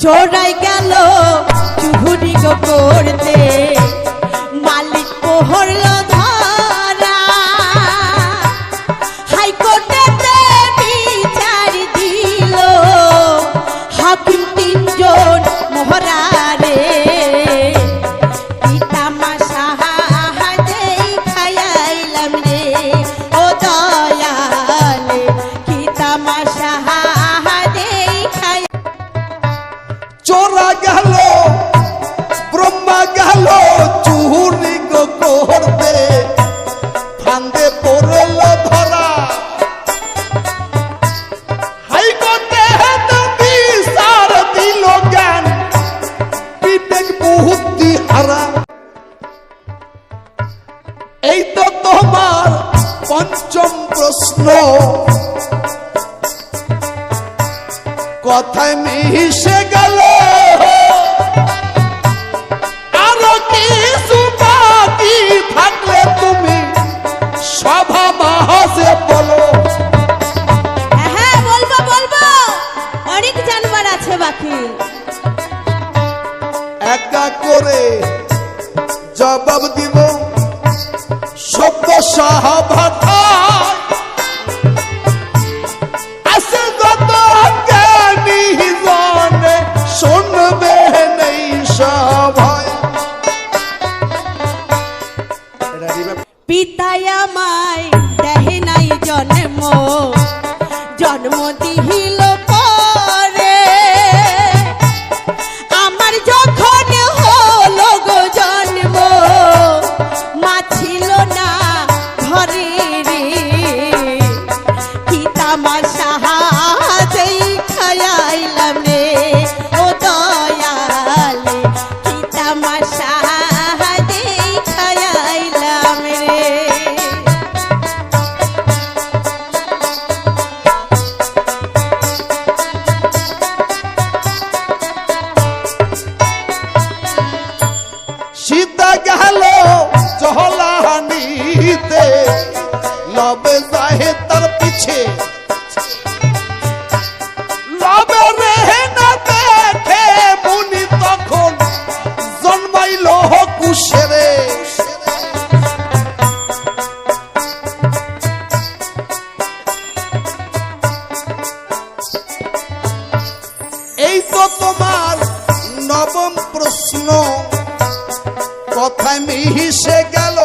চোরাই গেল চুহুরি গো করতে মালিক পহরল ধরা হাইকোর্টেতে বিচার দিল হাকিম তিনজন মহরা রে পিতামাশা দেই খাইলাম রে ও দয়ালে পিতামাশা চোরা গেল ব্রহ্মা গেল চুহুরি গো করতে ফান্দে পড়ল ধরা হাইকোর্টে বিচার দিল জ্ঞান বিবেক বুদ্ধি হারা। এই তো তোমার পঞ্চম প্রশ্ন কথায় মিশে গেল আরো কিছু বাকি থাকলে তুমি সভা মাহাজে বলো। হ্যাঁ বলবো বলবো, অনেক জানবার আছে বাকি। একা করে জবাব দিব সভ্য সহভাতা শুনবে নেই সবাই। পিতাই আমায় দেহে নাই জন্ম জন্ম দিহিল পরে আমার যখন হলো গো জন্ম মা ছিল না ঘরে রে পিতামাশা দেই খাইলাম রে ও দয়ালে পিতামাশা দেই খাইলাম রে। সীতা গেল জহলানিতে লবে যায় তার পিছে লবে রে না দেখে মুনি তখন জন্মাইল কুশেরে। এই তো তোমার নবম প্রশ্ন কথায় মিশে গেল